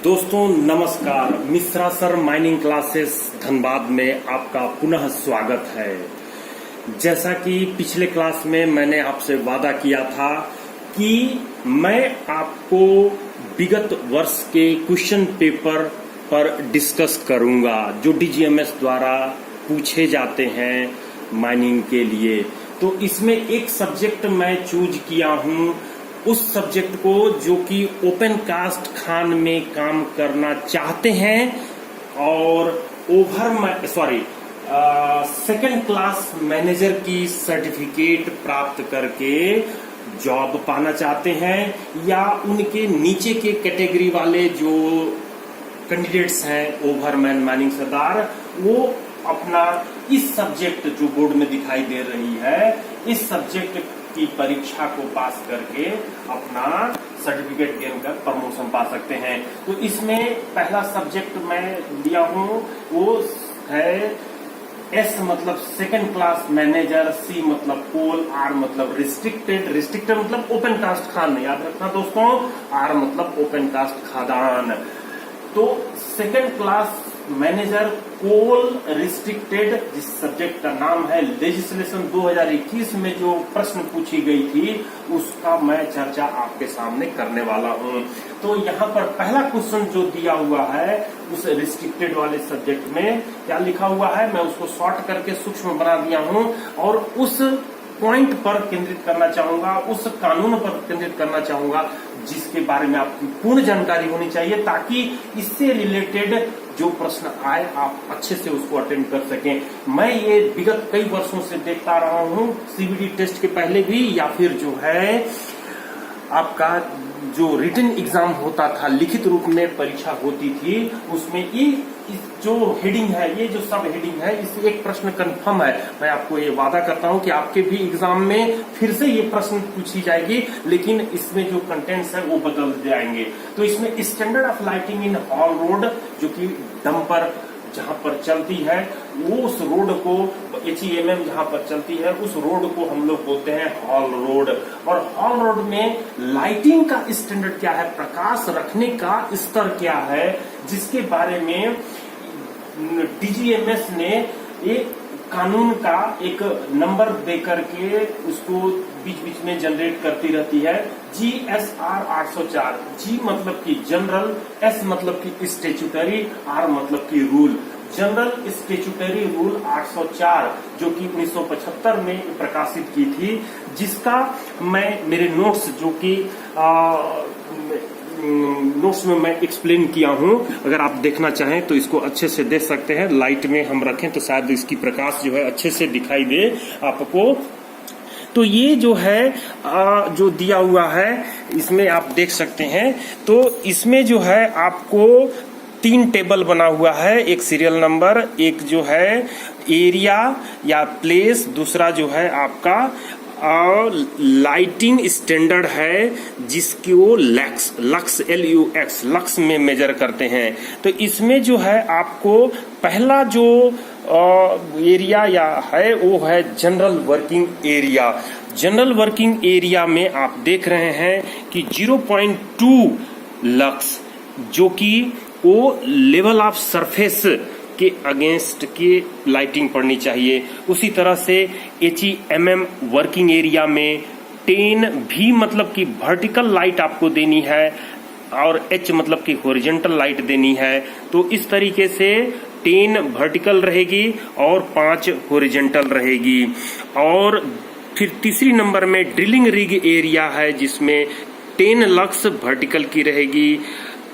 दोस्तों नमस्कार। Mishra sir mining classes Dhanbad में आपका पुनः स्वागत है। जैसा कि पिछले क्लास में मैंने आपसे वादा किया था कि मैं आपको विगत वर्ष के क्वेश्चन पेपर पर डिस्कस करूंगा जो डीजीएमएस द्वारा पूछे जाते हैं माइनिंग के लिए। तो इसमें एक सब्जेक्ट मैं चूज किया हूं, उस सब्जेक्ट को जो कि ओपन कास्ट खान में काम करना चाहते हैं और सेकंड क्लास मैनेजर की सर्टिफिकेट प्राप्त करके जॉब पाना चाहते हैं, या उनके नीचे के कैटेगरी वाले जो कैंडिडेट्स हैं ओवरमैन माइनिंग सरदार, वो अपना इस सब्जेक्ट जो बोर्ड में दिखाई दे रही है, इस सब्जेक्ट की परीक्षा को पास करके अपना सर्टिफिकेट गेन कर प्रमोशन पा सकते हैं। तो इसमें पहला सब्जेक्ट मैं लिया हूं वो है एस मतलब सेकंड क्लास मैनेजर, सी मतलब कोल, आर मतलब रिस्ट्रिक्टेड मतलब ओपन कास्ट खान, याद रखना दोस्तों, आर मतलब ओपन कास्ट खादान। तो सेकंड क्लास मैनेजर कोल रिस्ट्रिक्टेड, जिस सब्जेक्ट का नाम है लेजिस्लेशन 2021 में जो प्रश्न पूछी गई थी उसका मैं चर्चा आपके सामने करने वाला हूं। तो यहाँ पर पहला क्वेश्चन जो दिया हुआ है उस रिस्ट्रिक्टेड वाले सब्जेक्ट में क्या लिखा हुआ है, मैं उसको शॉर्ट करके सूक्ष्म बना दिया हूं और उस पॉइंट पर केंद्रित करना चाहूंगा, उस कानून पर केंद्रित करना चाहूंगा जिसके बारे में आपकी पूर्ण जानकारी होनी चाहिए, ताकि इससे रिलेटेड जो प्रश्न आए आप अच्छे से उसको अटेंड कर सकें। मैं ये विगत कई वर्षों से देखता रहा हूं, सीबीडी टेस्ट के पहले भी या फिर जो है आपका जो रिटन एग्जाम होता था, लिखित रूप में परीक्षा होती थी, उसमें ये जो हेडिंग है, ये जो सब हेडिंग है, इससे एक प्रश्न कंफर्म है। मैं आपको ये वादा करता हूं कि आपके भी एग्जाम में फिर से ये प्रश्न पूछी जाएगी, लेकिन इसमें जो कंटेंट्स है वो बदल जाएंगे। तो इसमें standard of lighting in hall road, जो कि डंपर जहां पर चलती है, वो उस रोड को HEMM जहां पर चलती है उस रोड को हम लोग बोलते हैं हॉल रोड। और हॉल रोड में लाइटिंग का स्टैंडर्ड क्या है, प्रकाश रखने का स्तर क्या है, जिसके बारे में डीजीएमएस ने एक कानून का एक नंबर दे करके उसको बीच बीच में जनरेट करती रहती है। GSR 804, जी मतलब की जनरल, S मतलब की स्टेचुटरी, R मतलब की रूल। जनरल स्टेचुटरी रूल 804 जो कि 1975 में प्रकाशित की थी, जिसका मैं मेरे नोट्स जो कि नोट्स में मैं एक्सप्लेन किया हूं, अगर आप देखना चाहें तो इसको अच्छे से देख सकते हैं। लाइट में हम रखें तो शायद इसकी प्रकाश जो है अच्छे से दिखाई दे आपको। तो ये जो है जो दिया हुआ है इसमें आप देख सकते हैं। तो इसमें जो है आपको 3 टेबल बना हुआ है, एक सीरियल नंबर, एक जो है एरिया या प्लेस, दूसरा जो है आपका लाइटिंग स्टैंडर्ड है जिसको लक्स लक्स में मेजर करते हैं। तो इसमें जो है आपको पहला जो एरिया या है वो है general working area. General working area में आप देख रहे हैं कि 0.2 लक्स, जो कि वो लेवल ऑफ सरफेस के अगेंस्ट की लाइटिंग पड़नी चाहिए। उसी तरह से HEMM वर्किंग एरिया में 10 भी मतलब कि वर्टिकल लाइट आपको देनी है और H मतलब कि हॉरिजॉन्टल लाइट देनी है। तो इस तरीके से 10 वर्टिकल रहेगी और 5 हॉरिजॉन्टल रहेगी। और फिर तीसरी नंबर में ड्रिलिंग रिग एरिया है जिसमें 10 लक्स वर्टिकल की रहेगी।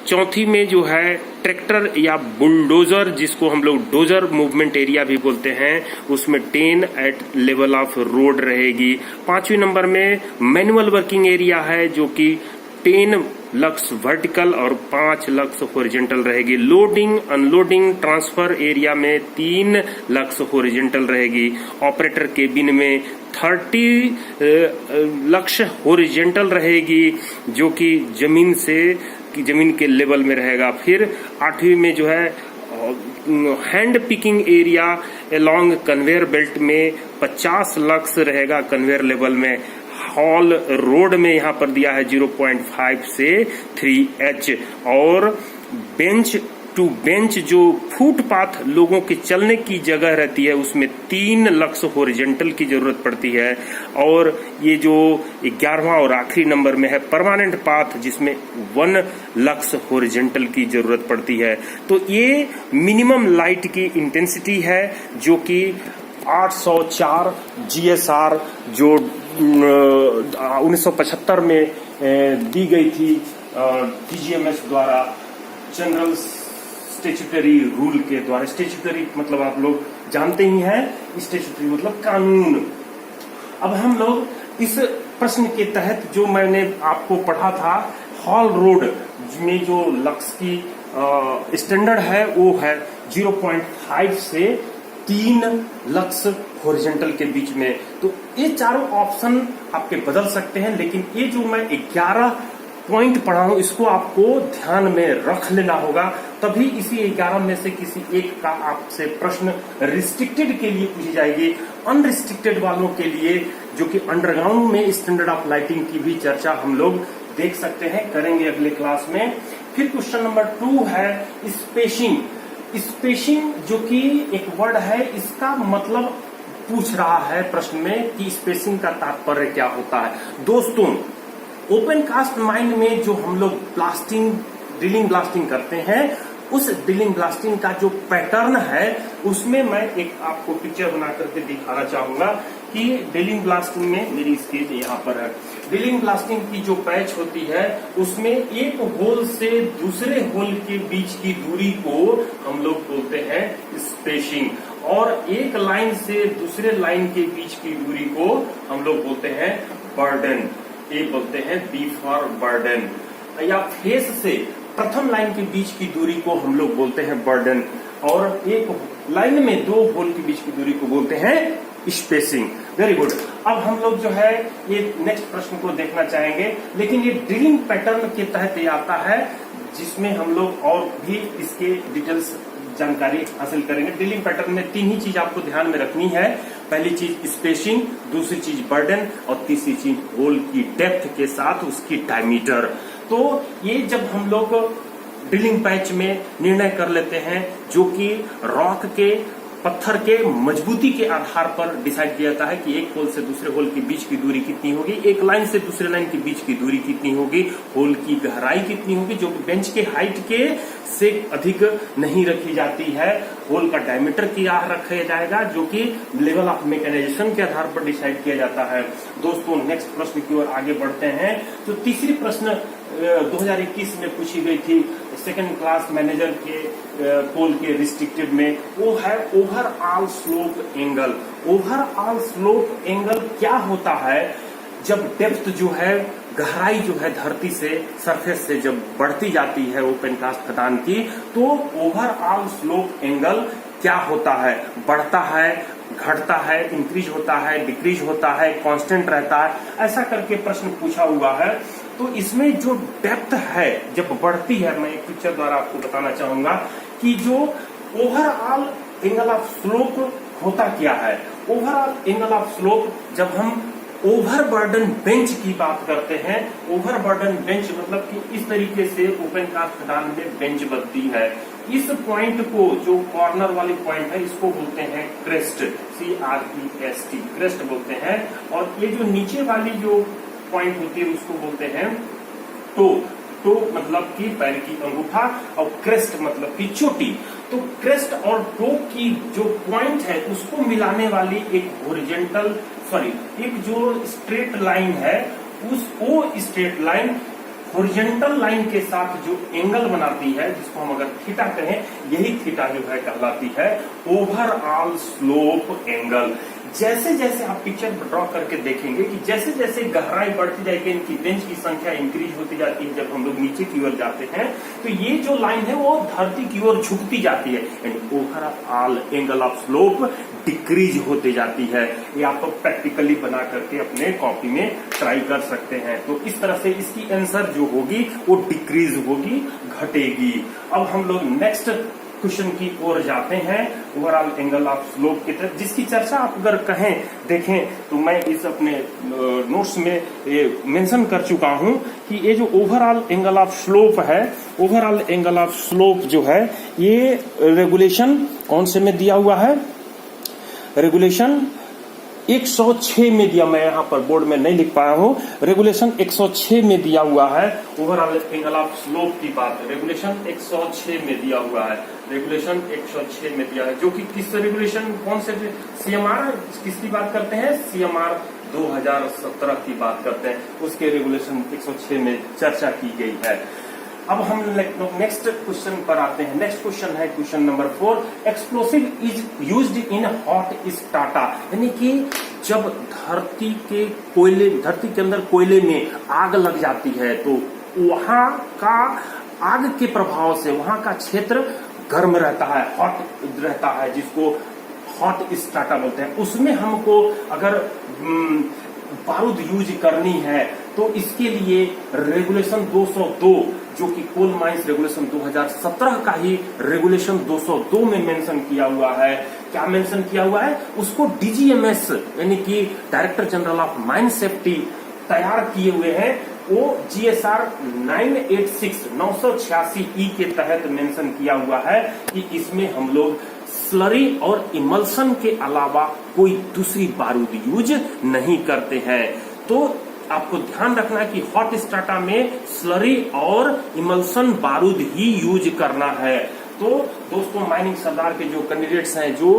चौथी में जो है ट्रैक्टर या बुलडोजर, जिसको हम लोग डोजर मूवमेंट एरिया भी बोलते हैं, उसमें 10 एट लेवल ऑफ रोड रहेगी। 5वें नंबर में मैनुअल वर्किंग एरिया है जो कि 10 लक्स वर्टिकल और 5 लक्स हॉरिजॉन्टल रहेगी। लोडिंग अनलोडिंग ट्रांसफर एरिया में 3 लक्स हॉरिजॉन्टल रहेगी। ऑपरेटर केबिन में 30 लक्स हॉरिजॉन्टल रहेगी, जो कि जमीन के लेवल में रहेगा। फिर 8वीं में जो है hand picking area along conveyor belt में 50 लक्स रहेगा कन्वेयर लेवल में। हॉल रोड में यहाँ पर दिया है 0.5 से 3H और बेंच टू बेंच जो फुटपाथ लोगों के चलने की जगह रहती है उसमें 3 लक्स हॉरिजॉन्टल की जरूरत पड़ती है। और ये जो 11वां और आखिरी नंबर में है परमानेंट पाथ जिसमें 1 लक्स हॉरिजॉन्टल की जरूरत पड़ती है। तो ये मिनिमम लाइट की इंटेंसिटी है जो कि 804 GSR जो 1975 में दी गई थी TGMS द्वारा, जनरल स्टेचुटरी रूल के द्वारा। स्टेचुटरी मतलब आप लोग जानते ही हैं, स्टेचुटरी मतलब कानून। अब हम लोग इस प्रश्न के तहत जो मैंने आपको पढ़ा था, हॉल रोड में जो लक्स की स्टैंडर्ड है वो है 0.5 से 3 लक्स हॉरिजॉन्टल के बीच में। तो ये चारों ऑप्शन आपके बदल सकते हैं, लेकिन ये जो मैं 11 पॉइंट पढ़ा हूं इसको आपको ध्यान में रख लेना होगा, तभी इसी 11 में से किसी एक का आपसे प्रश्न रिस्ट्रिक्टेड के लिए पूछी जाएगी। अनरिस्ट्रिक्टेड वालों के लिए जो कि अंडरग्राउंड में स्टैंडर्ड ऑफ लाइटिंग की भी चर्चा हम लोग देख सकते हैं, करेंगे अगले क्लास में। फिर क्वेश्चन नंबर 2 है स्पेसिंग। स्पेसिंग जो कि एक वर्ड है, इसका मतलब पूछ रहा है प्रश्न में कि स्पेसिंग का तात्पर्य क्या होता है। दोस्तों, ओपन कास्ट माइंड में जो हम लोग ड्रिलिंग ब्लास्टिंग करते हैं, उस ड्रिलिंग ब्लास्टिंग का जो पैटर्न है उसमें मैं एक आपको पिक्चर बना करके दिखाना चाहूंगा कि ड्रिलिंग ब्लास्टिंग में, मेरी स्केच यहाँ पर है, ड्रिलिंग ब्लास्टिंग की जो पैच होती है उसमें एक होल से दूसरे होल के बीच की दूरी को हम लोग बोलते हैं स्पेसिंग, और एक लाइन से दूसरे लाइन के बीच की दूरी को हम लोग बोलते हैं बर्डन। ये बोलते हैं बी फॉर बर्डन। या फेस से प्रथम लाइन के बीच की दूरी को हम लोग बोलते हैं बर्डन, और एक लाइन में 2 होल के बीच की दूरी को बोलते हैं स्पेसिंग। Very good. अब हम लोग जो है ये नेक्स्ट प्रश्न को देखना चाहेंगे, लेकिन ये ड्रिलिंग पैटर्न के तहत ये आता है जिसमें हम लोग और भी इसके डिटेल्स जानकारी हासिल करेंगे। ड्रिलिंग पैटर्न में 3 ही चीज आपको ध्यान में रखनी है। पहली चीज स्पेसिंग, दूसरी चीज बर्डन, और तीसरी चीज होल की डेप्थ के साथ उसकी डायमीटर। तो ये जब हम लोग ड्रिलिंग पैच में निर्णय कर लेते हैं जो कि रॉक के, पत्थर के मजबूती के आधार पर डिसाइड किया जाता है कि एक होल से दूसरे होल के बीच की दूरी कितनी होगी, एक लाइन से दूसरे लाइन के बीच की दूरी कितनी होगी, होल की गहराई कितनी होगी जो कि बेंच के हाइट के से अधिक नहीं रखी जाती है, होल का डायमीटर क्या रखा जाएगा जो कि लेवल ऑफ मैकेनाइजेशन के आधार पर डिसाइड किया जाता है। दोस्तों, नेक्स्ट प्रश्न की ओर आगे बढ़ते हैं। तो तीसरी प्रश्न 2021 में पूछी गई थी सेकंड क्लास मैनेजर के पोल के रिस्ट्रिक्टेड में, वो है overall slope angle. Overall slope angle क्या होता है? जब डेप्थ जो है, गहराई जो है धरती से, सरफेस से जब बढ़ती जाती है ओपन कास्ट खदान की, तो ओवरऑल स्लोप एंगल क्या होता है? बढ़ता है, घटता है, इंक्रीज होता है, डिक्रीज होता है, कांस्टेंट रहता है, ऐसा करके प्रश्न पूछा हुआ है। तो इसमें जो डेप्थ है जब बढ़ती है, मैं एक पिक्चर द्वारा आपको बताना चाहूंगा कि जो ओवरऑल एंगल ऑफ स्लोप होता क्या है। ओवरऑल एंगल ऑफ स्लोप जब हम ओवरबर्डन बेंच की बात करते हैं, ओवरबर्डन बेंच मतलब कि इस तरीके से ओपन कास्ट खदान में बेंच बनती है, इस पॉइंट को, जो कॉर्नर वाली पॉइंट है, इसको बोलते हैं क्रेस्ट, CREST, क्रेस्ट बोलते हैं। और ये जो नीचे वाली जो पॉइंट होती है उसको बोलते हैं टो। टो मतलब कि पैर की अंगूठा, और क्रेस्ट मतलब कि चोटी। तो क्रेस्ट और टो की जो पॉइंट है उसको मिलाने वाली एक हॉरिजॉन्टल, एक जो स्ट्रेट लाइन है, वो स्ट्रेट लाइन हॉरिजॉन्टल लाइन के साथ जो एंगल बनाती है, जिसको हम अगर थीटा कहें, यही थीटा जो है कहलाती है ओवरऑल स्लोप एंगल। जैसे जैसे आप पिक्चर ड्रॉ करके देखेंगे कि जैसे जैसे गहराई बढ़ती जाएगी, इनकी बेंच की संख्या इंक्रीज होती जाती है, जब हम लोग नीचे की ओर जाते हैं तो ये जो लाइन है वो धरती की ओर झुकती जाती है, and overall angle of slope decrease होती जाती है। ये आप प्रैक्टिकली बना करके अपने कॉपी में ट्राई कर सकते हैं। तो इस तरह से इसकी आंसर जो होगी वो डिक्रीज होगी, घटेगी। अब हम लोग नेक्स्ट क्वेश्चन की ओर जाते हैं, ओवरऑल एंगल ऑफ स्लोप की तरफ, जिसकी चर्चा आप अगर कहें देखें तो मैं इस अपने नोट्स में मेंशन कर चुका हूं कि ये जो ओवरऑल एंगल ऑफ स्लोप है, ओवरऑल एंगल ऑफ स्लोप जो है ये रेगुलेशन कौन से में दिया हुआ है, रेगुलेशन 106 में दिया, मैं यहाँ पर बोर्ड में नहीं लिख पाया हूँ, रेगुलेशन 106 में दिया हुआ है। ओवरऑल एंगल ऑफ स्लोप की बात रेगुलेशन 106 में दिया हुआ है, रेगुलेशन 106 में दिया है, जो कि किस रेगुलेशन कौन से सीएमआर किसकी बात करते हैं, सीएमआर 2017 की बात करते हैं, उसके रेगुलेशन 106 में चर्चा की गई है। अब हम नेक्स्ट क्वेश्चन पर आते हैं। नेक्स्ट क्वेश्चन है question number 4, explosive is used in hot strata, यानी कि जब धरती के अंदर कोयले में आग लग जाती है तो वहां का आग के प्रभाव से वहां का क्षेत्र गर्म रहता है, हॉट रहता है, जिसको हॉट स्टार्टा बोलते हैं। उसमें हमको अगर बारूद यूज करनी है तो इसके लिए रेगुलेशन 202 जो कि कोल माइंस रेगुलेशन 2017 का ही रेगुलेशन 202 में मेंशन किया हुआ है। क्या मेंशन किया हुआ है, उसको डीजीएमएस यानी कि director general of mine safety तैयार किए हुए हैं। वो जीएसआर 986 के तहत मेंशन किया हुआ है कि इसमें हम लोग स्लरी और इमल्सन के अलावा कोई दूसरी बारूद यूज नहीं करते हैं। तो आपको ध्यान रखना है कि हॉट स्टार्टा में स्लरी और इमल्सन बारूद ही यूज करना है। तो दोस्तों, माइनिंग सरदार के जो कैंडिडेट्स हैं जो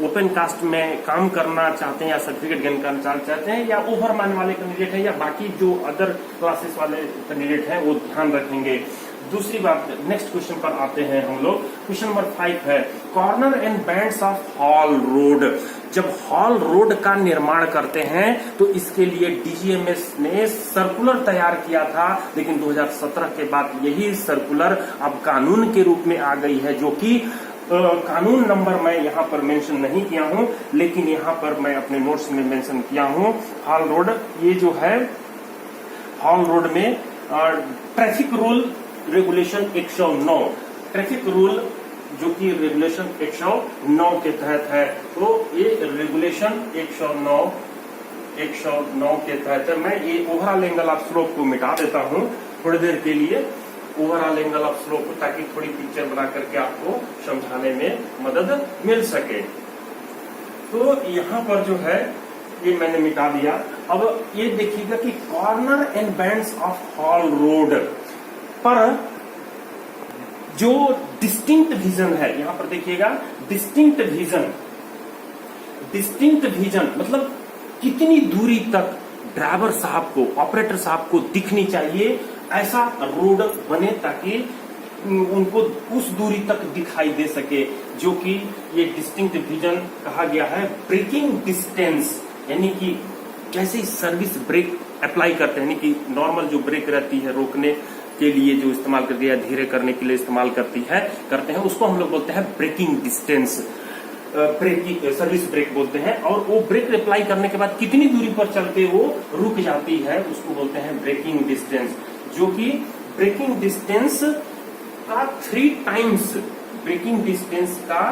ओपन कास्ट में काम करना चाहते हैं या सर्टिफिकेट गेन करना चाहते हैं या ओवरमैन वाले कैंडिडेट हैं या बाकी जो अदर क्लासेस वाले कैंडिडेट हैं वो ध्यान रखेंगे। दूसरी बात, नेक्स्ट क्वेश्चन पर आते हैं हम लोग। क्वेश्चन नंबर 5 है, corner and bands of hall road. जब हॉल रोड का निर्माण करते हैं तो इसके लिए डीजीएमएस ने सर्कुलर तैयार किया था, लेकिन 2017 के बाद यही सर्कुलर अब कानून के रूप में आ गई है, जो कि कानून नंबर मैं यहाँ पर मेंशन नहीं किया हूँ, लेकिन यहाँ पर मैं अपने नोट्स में मेंशन किया हूँ। हॉल रोड, ये जो है हॉल रोड में traffic rule regulation 109, traffic rule जो कि रेगुलेशन 109 के तहत है। तो ये रेगुलेशन 109 के तहत है। मैं ये ओवरऑल एंगल ऑफ स्लोप को मिटा देता हूँ थोड़ी देर के लिए, ओवरऑल एंगल ऑफ स्लोप, ताकि थोड़ी पिक्चर बना करके आपको समझाने में मदद मिल सके। तो यहाँ पर जो है ये मैंने मिटा दिया। अब ये देखिएगा कि corner and bands of hall road पर जो डिस्टिंक्ट विजन है, यहां पर देखिएगा डिस्टिंक्ट विजन मतलब कितनी दूरी तक ड्राइवर साहब को, ऑपरेटर साहब को दिखनी चाहिए, ऐसा रोड बने ताकि उनको उस दूरी तक दिखाई दे सके, जो कि ये डिस्टिंक्ट विजन कहा गया है। ब्रेकिंग डिस्टेंस यानी कि जैसे सर्विस ब्रेक अप्लाई करते हैं, यानी कि नॉर्मल जो ब्रेक रहती है रोकने के लिए जो इस्तेमाल करती है, धीरे करने के लिए इस्तेमाल करते हैं, उसको हम लोग बोलते हैं braking distance, braking service brake बोलते हैं। और वो ब्रेक अप्लाई करने के बाद कितनी दूरी पर चल के वो रुक जाती है, उसको बोलते हैं ब्रेकिंग डिस्टेंस, जो कि ब्रेकिंग डिस्टेंस का 3 टाइम्स, ब्रेकिंग डिस्टेंस का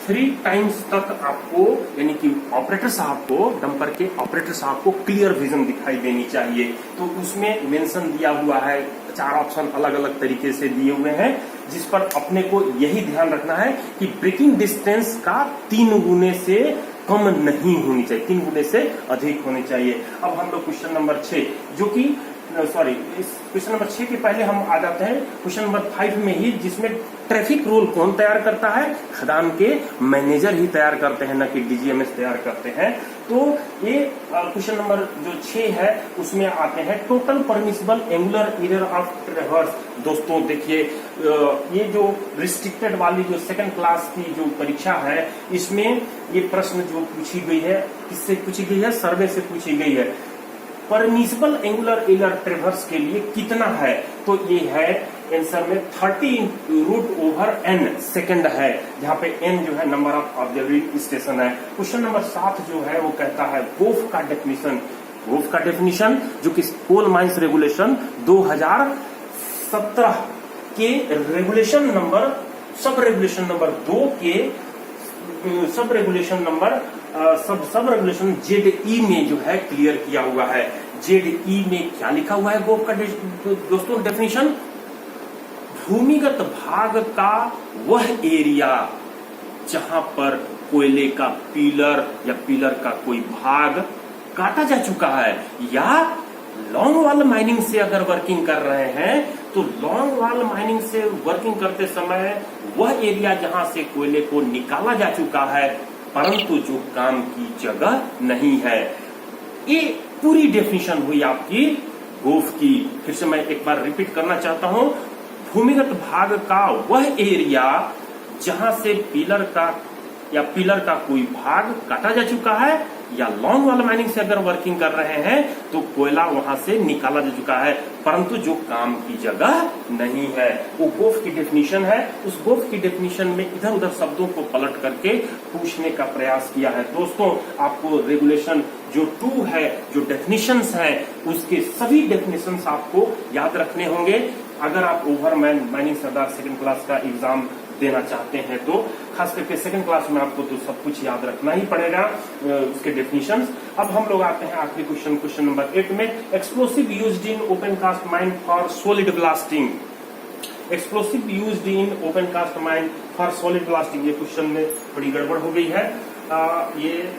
3 टाइम्स तक आपको, यानी कि ऑपरेटर साहब को, डंपर के ऑपरेटर साहब को क्लियर विजन दिखाई देनी चाहिए। तो उसमें मेंशन दिया हुआ है, 4 ऑप्शन अलग अलग तरीके से दिए हुए हैं, जिस पर अपने को यही ध्यान रखना है कि ब्रेकिंग डिस्टेंस का 3 गुने से कम नहीं होनी चाहिए, 3 गुने से अधिक होनी चाहिए। अब हम लोग क्वेश्चन नंबर 6 जो कि इस क्वेश्चन नंबर 6 के पहले हम आ जाते हैं क्वेश्चन नंबर 5 में ही, जिसमें ट्रैफिक रूल कौन तैयार करता है, खदान के मैनेजर ही तैयार करते हैं, न कि डीजीएमएस तैयार करते हैं। तो ये क्वेश्चन नंबर जो 6 है उसमें आते हैं total permissible angular error of traverse. दोस्तों देखिए, ये जो रिस्ट्रिक्टेड वाली जो सेकंड क्लास की जो परीक्षा है, इसमें ये प्रश्न जो पूछी गई है, किससे पूछी गई है, सर्वे से पूछी गई है। परमिसिबल एंगुलर एरर ट्रैवर्स के लिए कितना है, तो ये है आंसर में 30√n सेकंड है, जहां पे n जो है नंबर ऑफ ऑब्जर्विंग स्टेशन है। क्वेश्चन नंबर 7 जो है वो कहता है गोफ का डेफिनेशन, जो कि कोल माइंस रेगुलेशन 2017 के regulation number sub regulation number 2 के sub regulation number sub regulation ZE में जो है क्लियर किया हुआ है। ZE में क्या लिखा हुआ है गोफ का दोस्तों डेफिनेशन? भूमिगत भाग का वह एरिया जहां पर कोयले का पिलर या पिलर का कोई भाग काटा जा चुका है, या लॉन्ग वॉल माइनिंग से अगर वर्किंग कर रहे हैं तो लॉन्ग वॉल माइनिंग से वर्किंग करते समय वह एरिया जहां से कोयले को निकाला जा चुका है परंतु जो काम की जगह नहीं है। ये पूरी डेफिनेशन हुई आपकी गोफ की। फिर से मैं एक बार रिपीट करना चाहता हूं, भूमिगत भाग का वह एरिया जहां से पिलर का कोई भाग काटा जा चुका है या लॉन्ग वॉल माइनिंग से अगर वर्किंग कर रहे हैं तो कोयला वहां से निकाला जा चुका है परंतु जो काम की जगह नहीं है। वो गोफ की डेफिनेशन है। उस गोफ की डेफिनेशन में इधर उधर शब्दों को पलट करके पूछने का प्रयास किया है। दोस्तों आपको रेगुलेशन जो 2 है, जो डेफिनेशंस है, उसके सभी डेफिनेशंस आपको याद रखने होंगे अगर आप ओवरमैन माइनिंग सरदार सेकंड क्लास का एग्जाम देना चाहते हैं तो। खास करके सेकंड क्लास में आपको तो सब कुछ याद रखना ही पड़ेगा उसके डेफिनेशंस। अब हम लोग आते हैं आखिरी क्वेश्चन नंबर 8 में, explosive used in open cast mine for solid blasting. Explosive used in open cast mine for solid blasting, ये क्वेश्चन में थोड़ी गड़बड़ हो गई है। ये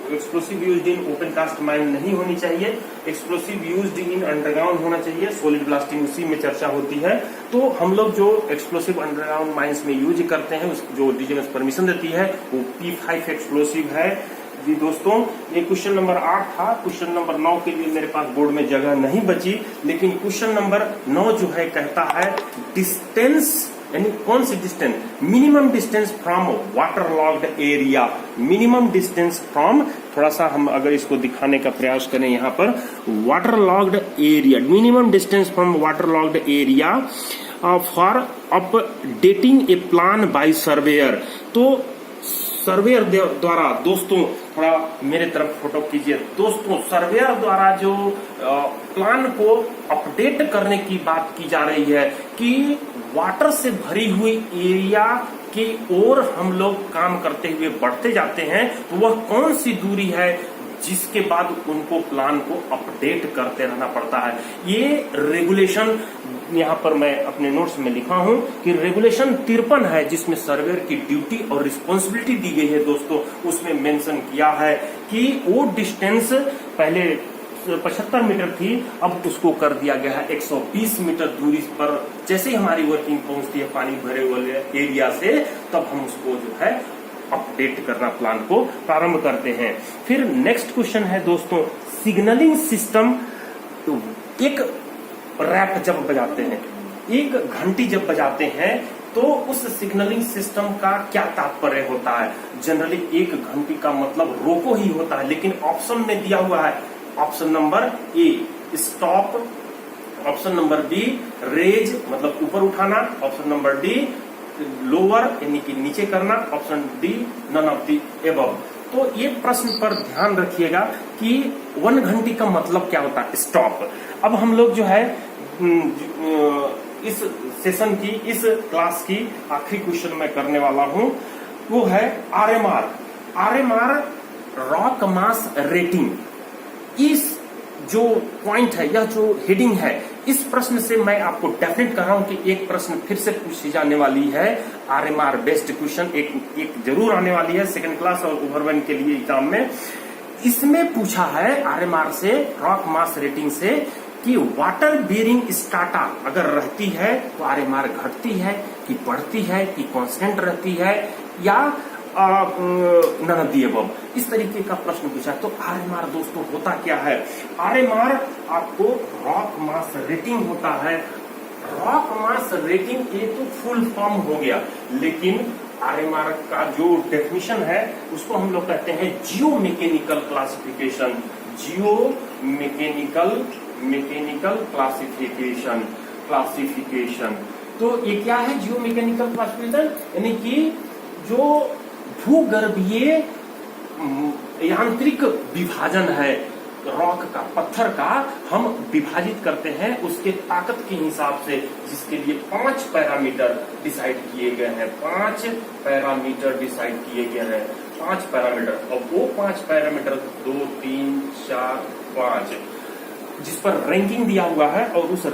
explosive used in open cast mine नहीं होनी चाहिए, एक्सप्लोसिव यूज्ड इन अंडरग्राउंड होना चाहिए। सॉलिड ब्लास्टिंग उसी में चर्चा होती है। तो हम लोग जो एक्सप्लोसिव अंडरग्राउंड माइंस में यूज करते हैं, जो डीजीएमएस परमिशन देती है, वो P5 एक्सप्लोसिव है जी दोस्तों। ये क्वेश्चन नंबर 8 था। क्वेश्चन नंबर 9 के लिए मेरे पास बोर्ड में जगह नहीं बची, लेकिन क्वेश्चन नंबर 9 जो है कहता है डिस्टेंस, यानी कौन सी distance? Minimum distance from water logged area. Minimum distance from, थोड़ा सा हम अगर इसको दिखाने का प्रयास करें यहाँ पर, water logged area, minimum distance from water logged area for updating a plan by surveyor. तो सर्वेयर द्वारा, दोस्तों थोड़ा मेरे तरफ फोटो कीजिए दोस्तों, सर्वेयर द्वारा जो प्लान को अपडेट करने की बात की जा रही है कि वाटर से भरी हुई एरिया की ओर हम लोग काम करते हुए बढ़ते जाते हैं, तो वह कौन सी दूरी है जिसके बाद उनको प्लान को अपडेट करते रहना पड़ता है। ये रेगुलेशन यहाँ पर मैं अपने नोट्स में लिखा हूं कि रेगुलेशन 53 है, जिसमें सर्वेयर की ड्यूटी और रिस्पॉन्सिबिलिटी दी गई है दोस्तों। उसमें मेंशन किया है कि वो डिस्टेंस पहले 75 मीटर थी, अब उसको कर दिया गया है 120 मीटर दूरी पर। जैसे ही हमारी वर्किंग पहुंचती है पानी भरे वाले एरिया से, तब हम उसको जो है अपडेट करना प्लान को प्रारंभ करते हैं। फिर नेक्स्ट क्वेश्चन है दोस्तों, सिग्नलिंग सिस्टम। तो एक रैप जब बजाते हैं, एक घंटी जब बजाते हैं, तो उस सिग्नलिंग सिस्टम का क्या तात्पर्य होता है? जनरली एक घंटी का मतलब रोको ही होता है, लेकिन ऑप्शन में दिया हुआ है, option number A stop, option number B raise मतलब ऊपर उठाना, ऑप्शन नंबर डी लोअर यानी कि नीचे करना, option D none of the above. तो ये प्रश्न पर ध्यान रखिएगा कि 1 घंटी का मतलब क्या होता है, स्टॉप। अब हम लोग जो है इस सेशन की, इस क्लास की आखिरी क्वेश्चन मैं करने वाला हूं, वो है आरएमआर। आरएमआर रॉक मास रेटिंग। इस जो पॉइंट है, यह जो हेडिंग है, इस प्रश्न से मैं आपको डेफिनेट कर रहा हूं कि एक प्रश्न फिर से पूछी जाने वाली है। आरएमआर बेस्ड क्वेश्चन एक जरूर आने वाली है सेकंड क्लास और ओवरवन के लिए एग्जाम में। इसमें पूछा है आरएमआर से, रॉक मास रेटिंग से, कि वाटर बेरिंग स्ट्राटा अगर रहती है तो आरएमआर घटती है कि बढ़ती है कि कांस्टेंट रहती है, या नन ऑफ द अबव। इस तरीके का प्रश्न पूछा है। तो आरएमआर दोस्तों होता क्या है? आरएमआर आपको रॉक मास रेटिंग होता है। रॉक मास रेटिंग ये तो फुल फॉर्म हो गया, लेकिन आरएमआर का जो डेफिनेशन है उसको हम लोग कहते हैं जियो मैकेनिकल क्लासिफिकेशन। जियो मैकेनिकल क्लासिफिकेशन। तो ये क्या है जियो मैकेनिकल क्लासिफिकेशन? यानी कि जो भूगर्भीय यांत्रिक विभाजन है, रॉक का, पत्थर का हम विभाजित करते हैं उसके ताकत के हिसाब से, जिसके लिए 5 पैरामीटर डिसाइड किए गए हैं। 5 पैरामीटर डिसाइड किए गए हैं, 5 पैरामीटर। और वो 5 पैरामीटर 2, 3, 4, 5 जिस पर रैंकिंग दिया हुआ है, और उस